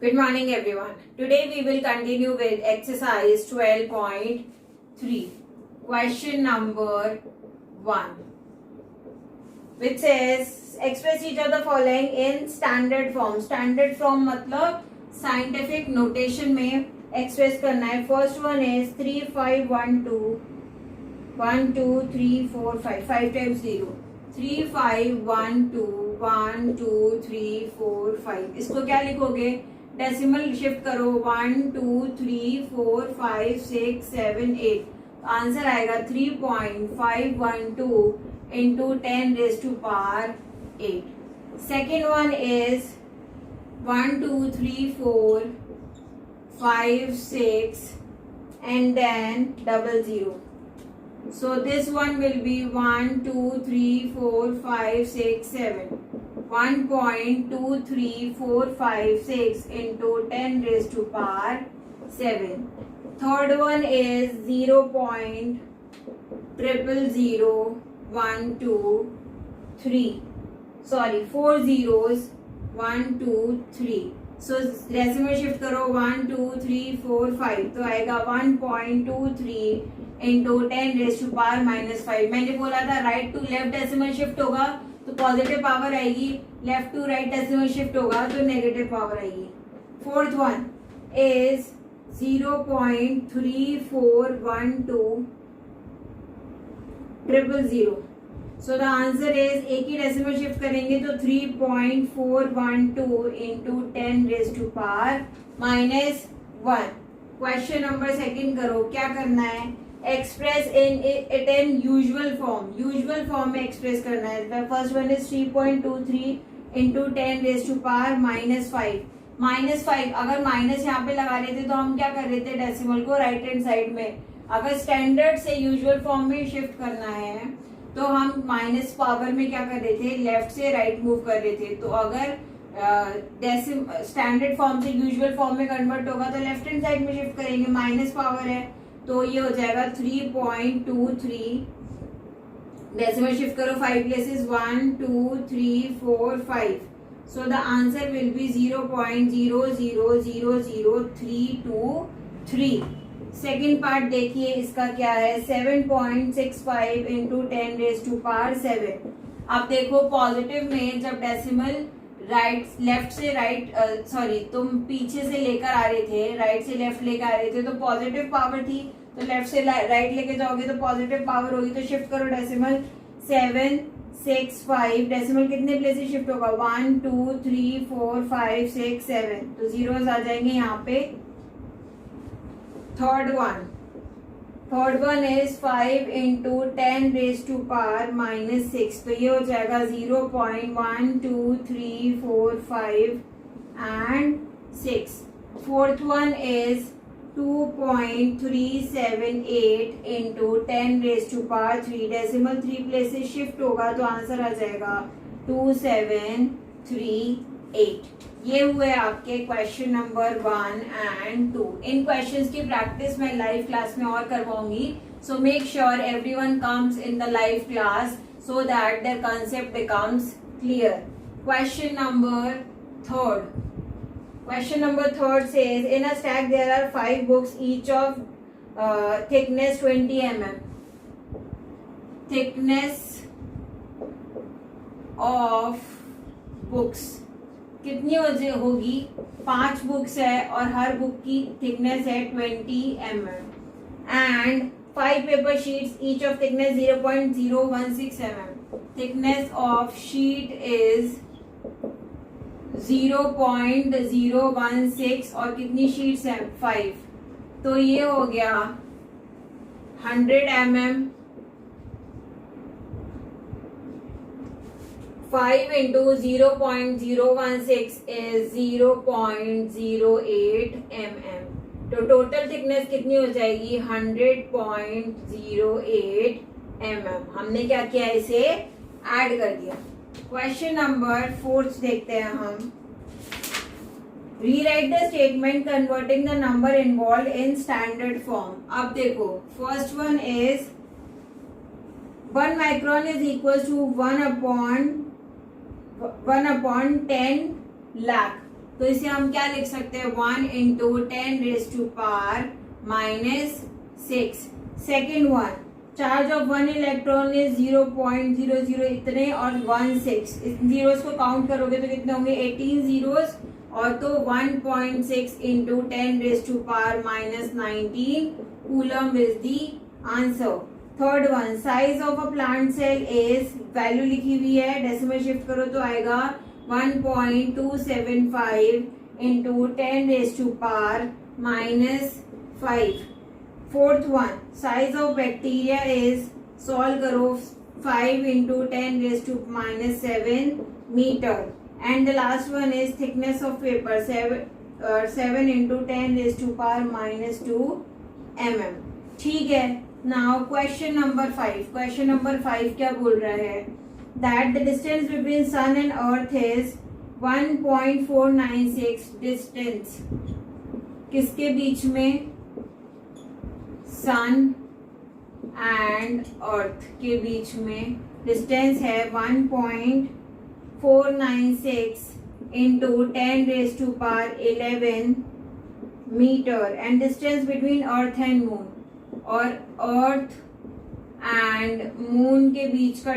Good morning everyone. Today we will continue with exercise 12.3. Question number 1, which says express each of the following in standard form. Standard form मतलब scientific notation में express करना है. First one is 3 5 1 2 1 2 3 4 5 5 times 0. 3 5 1 2 1 2 3 4 5. इसको क्या लिखोगे? Decimal shift करो 1 2 3 4 5 6 7 8. Answer आएगा 3.512 into 10 raised to power 8. Second one is 1 2 3 4 5 6 and then double zero. So this one will be 1 2 3 4 5 6 7. 1.2345 into 10 raised to power 7. Third one is 0.000123. Sorry, 4 zeros 1 2 3. So decimal shift करो 1 2 3 4 5 तो आएगा 1.23 into 10 raised to power -5. मैंने बोला था right to left decimal shift होगा तो positive power आएगी, left to right decimal shift होगा तो नेगेटिव पावर आएगी. Fourth one is 0.341200. So the answer is एक ही डेसिमल शिफ्ट करेंगे तो 3.412 into 10 raise to power -1. Question number second करो. क्या करना है? Express it in usual form. Usual form में एक्सप्रेस करना है. First one is 3.23 into 10 raise to power -5. -5 अगर माइनस यहाँ पे लगा रहे थे तो हम क्या कर रहे थे? डेसिमल को राइट हैंड साइड में. अगर स्टैंडर्ड से यूजुअल फॉर्म में शिफ्ट करना है तो हम माइनस पावर में क्या कर रहे थे? लेफ्ट से राइट मूव कर रहे थे. तो अगर स्टैंडर्ड फॉर्म से यूजुअल फॉर्म में कन्वर्ट होगा तो लेफ्ट हैंड साइड में शिफ्ट करेंगे. माइनस पावर है तो ये हो जाएगा 3.23. डेसिमल शिफ्ट करो 5 places 1 2 3 4 5. So the answer will be 0.000323. Second part देखिए इसका क्या है. 7.65 इंटू 10 रेज टू पावर 7. अब देखो पॉजिटिव में जब डेसिमल राइट लेफ्ट से राइट तुम पीछे से लेकर आ रहे थे, राइट से लेफ्ट लेकर आ रहे थे तो पॉजिटिव पावर थी. तो लेफ्ट से राइट लेके जाओगे तो पॉजिटिव पावर होगी. तो शिफ्ट करो डेसिमल 7 6 5. डेसिमल कितने प्लेसेस शिफ्ट होगा? 1 2 3 4 5 6 7. तो जीरोस आ जाएंगे यहाँ पे. Third one is 5 into 10 raise to power -6. तो ये हो जाएगा 0.1234 and 6. Fourth one is 2.378 into 10 raise to power 3. Decimal 3 places shift होगा तो आंसर आ जाएगा 2738. ये हुए आपके क्वेश्चन नंबर 1 एंड 2. इन क्वेश्चंस की प्रैक्टिस मैं लाइव क्लास में और करवाऊंगी. So make sure everyone comes in the live class so that there concept becomes clear. Question number third says in a stack there are 5 books each of thickness 20 mm. Thickness of books कितनी होगी? 5 books है और हर book की thickness है 20 mm and 5 paper sheets each of thickness 0.016 mm. Thickness of sheet is 0.016 और कितनी sheets हैं? 5. तो ये हो गया 100 mm. 5 into 0.016 is 0.08 mm. तो टोटल थिकनेस कितनी हो जाएगी? 100.08 mm. हमने क्या किया? इसे ऐड कर दिया. क्वेश्चन नंबर 4 देखते हैं हम. Rewrite the statement converting the number involve in standard form. अब देखो first one is 1 micron is equals to 1 upon 10 lakh. तो इसे हम क्या लिख सकते हैं, 1 into 10⁻⁻�6। Second one, charge of 1 electron is 0.00 इतने और 16, जीरोस को काउंट करोगे तो कितने होंगे, 18 जीरोस, और तो 1.6 into 10⁻⁻19 coulomb is the answer. Third one, size of a plant cell is, value लिखी हुई है, डेसिमल शिफ्ट करो तो आएगा 1.275 into 10⁻⁻5। Fourth one, size of bacteria is, solve करो, 5 into 10⁻7 metre. And the last one is thickness of paper 7 into 10⁻2 mm। ठीक है, now question number 5। Question number 5 क्या बोल रहा है, that the distance between sun and earth is 1.496। Distance किसके बीच में, सन एंड अर्थ के बीच में डिस्टेंस है 1.496 into 10⁻11 metre. And distance between earth and moon, और अर्थ एंड मून के बीच का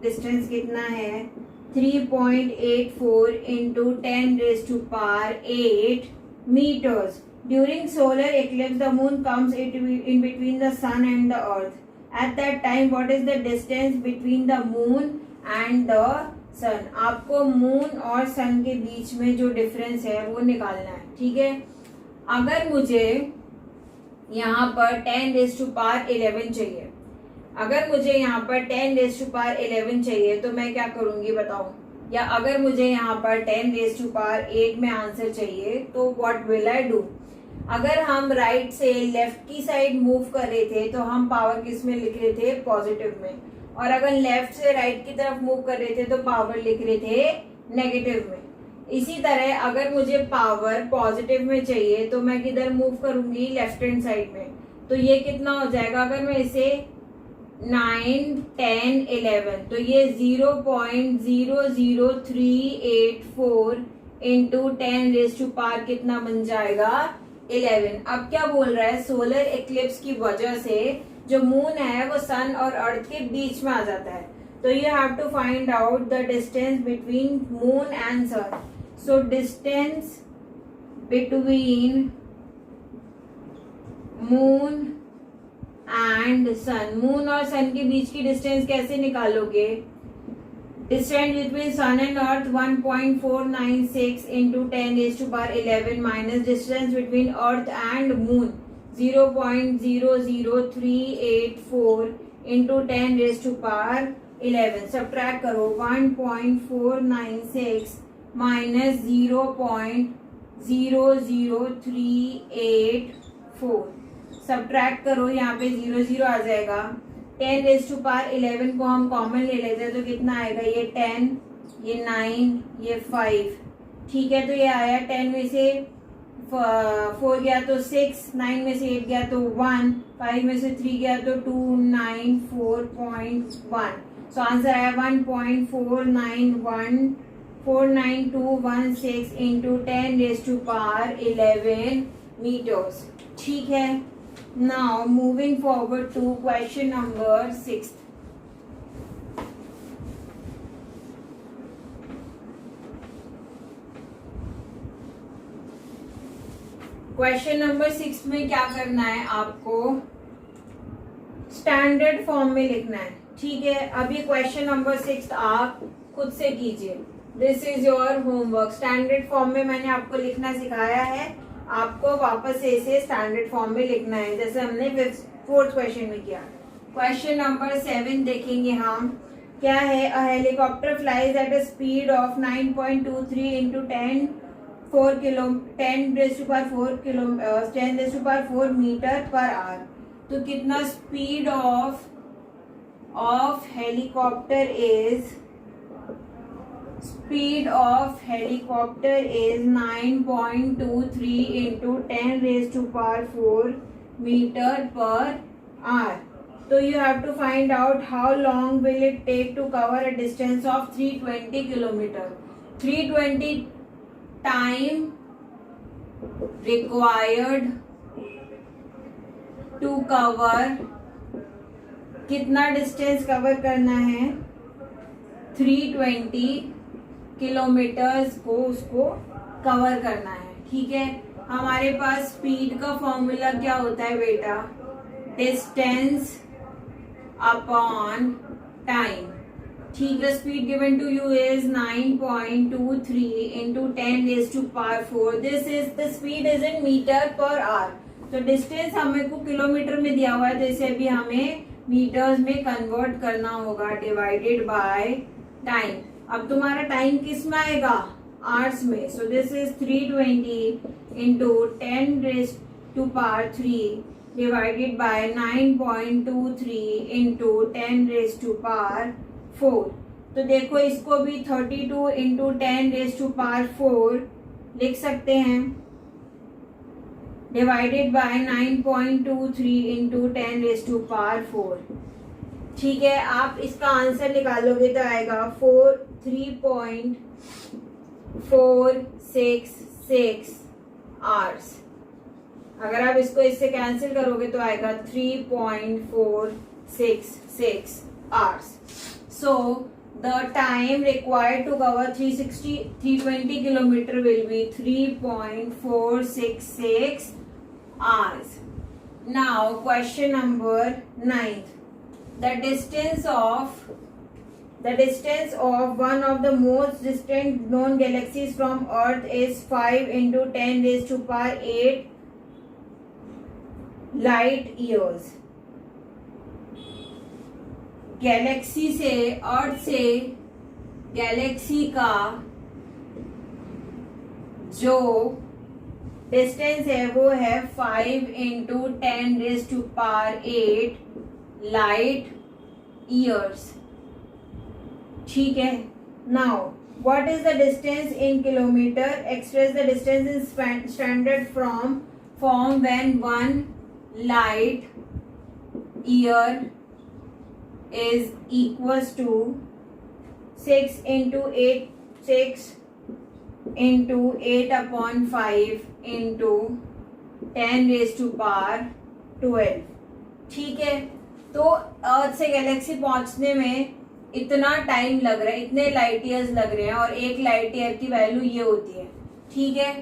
डिस्टेंस कितना है, 3.84 into 10⁸8 meters. During solar eclipse, the moon comes in between the sun and the earth. At that time, what is the distance between the moon and the sun? आपको moon और sun के बीच में जो difference है वो निकालना है। ठीक है, अगर मुझे यहाँ पर 10⁻11 चाहिए, अगर मुझे यहाँ पर 10⁻11 चाहिए तो मैं क्या करूंगी बताओ, या अगर मुझे यहाँ पर 10⁸8 में आंसर चाहिए तो व्हाट विल आई डू। अगर हम राइट से लेफ्ट की साइड मूव कर रहे थे तो हम पावर किस में लिख रहे थे, पॉजिटिव में, और अगर लेफ्ट से राइट की तरफ मूव कर रहे थे तो पावर लिख रहे थे नेगेटिव में। इसी तरह अगर मुझे पावर पॉजिटिव में चाहिए तो मैं किधर मूव करूंगी, लेफ्ट हैंड साइड में। तो ये कितना हो जाएगा, अगर मैं इसे 9, 10, 11, तो ये 0.00384 इंटू 10⁻, कितना बन जाएगा, 11। अब क्या बोल रहा है, सोलर एक्लिप्स की वजह से जो मून है वो सन और अर्थ के बीच में आ जाता है, तो you have to find out the distance between moon and sun. So distance between moon and sun, moon और सन के बीच की डिस्टेंस कैसे निकालोगे, distance between sun and earth 1.496 into 10⁻11 minus distance between earth and moon 0.00384 into 10⁻11। Subtract करो, 1.496 minus 0.00384, subtract करो, यहाँ पे 0 आ जाएगा। 10⁻11 को हम कॉमन ले लेते हैं तो कितना आएगा, ये 10, ये 9, ये 5। ठीक है, तो ये आया 10 में से 4 गया तो 6, 9 में से 8 गया तो 1, 5 में से 3 गया तो 2, 9, 4.1। सो आंसर आया 1.49216 इंटू 10⁻11 मीटर्स। ठीक है, now moving forward to question number 6. Question number 6 में क्या करना है, आपको स्टैंडर्ड फॉर्म में लिखना है। ठीक है, अभी क्वेश्चन नंबर 6 आप खुद से कीजिए, this is your homework. Standard form में मैंने आपको लिखना सिखाया है, आपको वापस से इसे स्टैंडर्ड फॉर्म में लिखना है, जैसे हमने 4th क्वेश्चन में किया। क्वेश्चन नंबर 7 देखेंगे हम, क्या है, a helicopter flies at a speed of 9.23 into 10⁻4 metre per hour. तो कितना speed of helicopter is, speed of helicopter is 9.23 into 10⁻4 meter per hour. So you have to find out how long will it take to cover a distance of 320 kilometer. 320 time required to cover, कितना distance cover करना है, 320 kilometres को उसको cover करना है। ठीक है, हमारे पास स्पीड का फॉर्मूला क्या होता है बेटा, डिस्टेंस अपॉन टाइम। ठीक है, speed given to you is 9.23 into 10 raised to power 4. This is the speed is in metre per hour. तो डिस्टेंस हमें को किलोमीटर में दिया हुआ है, तो इसे भी हमें मीटर्स में कन्वर्ट करना होगा, डिवाइडेड बाय टाइम। अब तुम्हारा टाइम किस में आएगा, आवर्स में। So this is 320 into 10 raised to power 3 divided by 9.23 into 10 raised to power 4। तो देखो इसको भी 32 into 10 raised to power 4 लिख सकते हैं, divided by 9.23 into 10 raised to power 4। ठीक है, आप इसका आंसर निकालोगे तो आएगा 3.466 आवर्स। अगर आप इसको इससे कैंसिल करोगे तो आएगा 3.466 hours. So the time required to cover 320 kilometre will be 3.466 hours. Now question number 9. The distance of one of the most distant known galaxies from Earth is 5 into 10 raised to power 8 light years. Galaxy से, अर्थ से Galaxy का जो distance है वो है 5 into 10 raised to power 8 light years. ठीक है, now what is the distance in kilometre, express the distance in standard form when 1 light year is equals to 6 into 8 upon 5 into 10 raised to power 12। ठीक है, तो अर्थ से Galaxy पहुंचने में इतना time लग रहा है, इतने लाइट ईयर्स लग रहे हैं, और एक लाइट ईयर की वैल्यू ये होती है। ठीक है,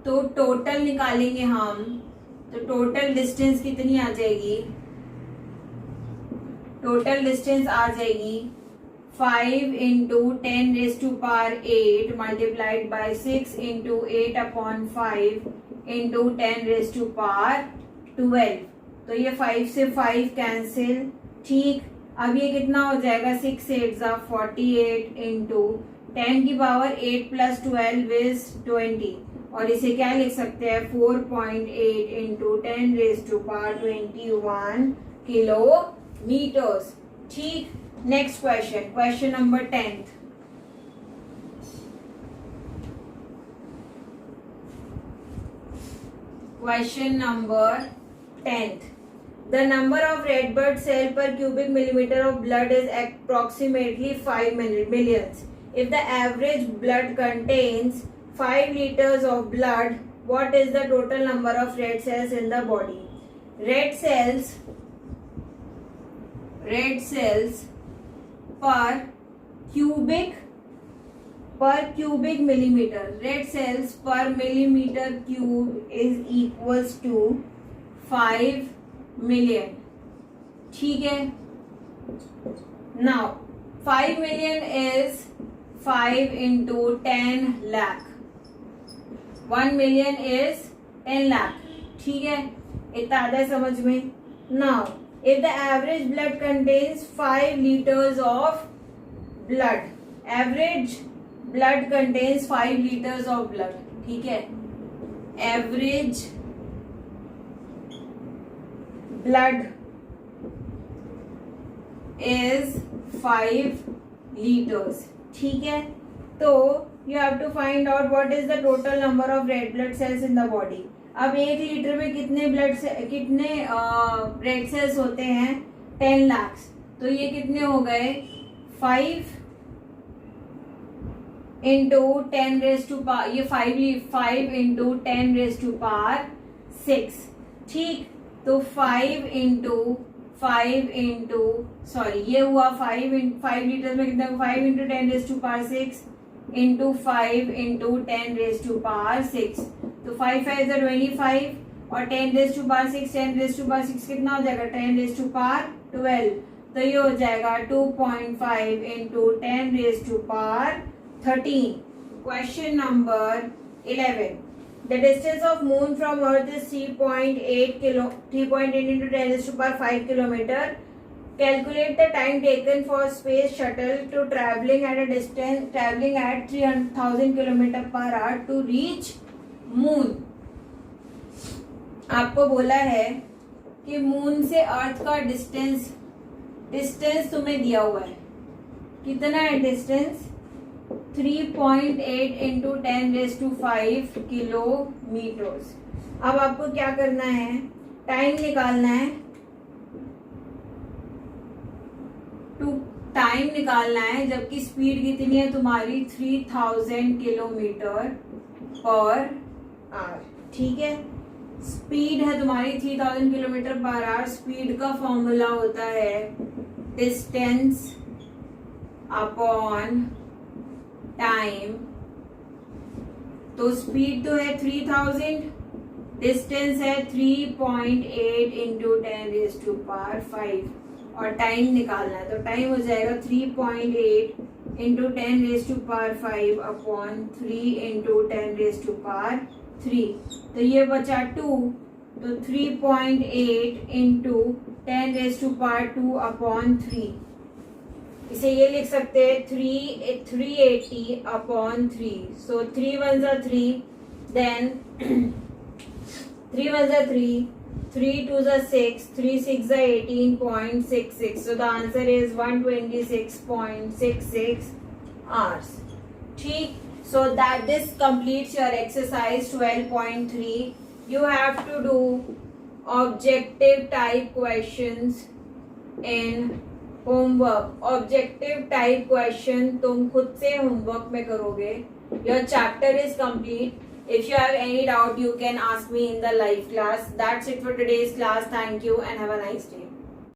तो टोटल निकालेंगे हम, तो टोटल डिस्टेंस कितनी आ जाएगी, टोटल डिस्टेंस आ जाएगी 5 into 10 raised to power 8 multiplied by 6 into 8 upon 5 into 10 raised to power 12। तो ये 5 से 5 कैंसिल। ठीक, अब ये कितना हो जाएगा, 6 8 48 into 10 की पावर 8 plus 12 is 20, और इसे क्या लिख सकते हैं, 4.8 into 10 raised to power 21 kilometres. ठीक, next question, question number 10th। Question number 10th। The number of red blood cell per cubic millimeter of blood is approximately 5 millions. If the average blood contains 5 liters of blood, what is the total number of red cells in the body? Red cells per cubic millimeter, red cells per millimeter cube is equals to 5 million। ठीक है, now 5 million is 5 into 10 lakh, 1 million is 10 lakh। ठीक है, इतना आता है समझ में। now if the average blood contains 5 liters of blood, average blood contains 5 liters of blood। ठीक है, average blood is 5 liters। ठीक है, तो you have to find out what is the total number of red blood cells in the body। अब 1 litre में कितने red cells होते हैं, 10 लाख। तो ये कितने हो गए, 5 इंटू 10 रेज टू पावर, ये 5 इंटू 10 रेज टू पावर 6, ठीक। तो 5 इंटू सॉरी ये हुआ 5 लीटर में कितना, 5 into 10 raise to power 6 into 5 into 10 raise to power 6। तो 5 5 25 और 10 raise to power 6, 10 raise to power 6 कितना हो जाएगा, 10 रेज टू पावर 12। तो ये हो जाएगा 2.5 into 10 raise to power 13। Question number 11, the distance of moon from earth is 3.8 into 10 raised to power 5 kilometer. Calculate the time taken for space shuttle to traveling at 300,000 kilometer per hour to reach moon. आपको बोला है कि moon से अर्थ का distance तुम्हें दिया हुआ है, कितना है distance, 3.8 into 10 raise to 5 kilometres. अब आपको क्या करना है, टाइम निकालना है, टाइम निकालना है, जबकि स्पीड कितनी है तुम्हारी 3000 किलोमीटर पर आवर, ठीक है। स्पीड है तुम्हारी 3000 किलोमीटर पर आवर। स्पीड का फॉर्मूला होता है डिस्टेंस अपॉन टाइम। तो स्पीड तो है 3000, डिस्टेंस है 3.8 इंटू 10 रेज टू पावर 5 और टाइम निकालना है। तो टाइम हो जाएगा 3.8 into 10 raise to power 5 upon 3 into 10 raise to power 3। तो ये बचा 2, तो 3.8 into 10 raise to power 2 upon 3। इसे ये लिख सकते हैं 380 अपॉन 3। सो 3 1 जा 3, देन 3 1 जा 3, 3 2 जा 6, 3 6 जा 18.66। So the answer is 126.66 hours. ठीक, so that this completes your exercise 12.3. You have to do objective type questions in homework. Objective type question तुम खुद से homework में करोगे. Your chapter is complete. If you have any doubt, you can ask me in the live class. That's it for today's class. Thank you and have a nice day.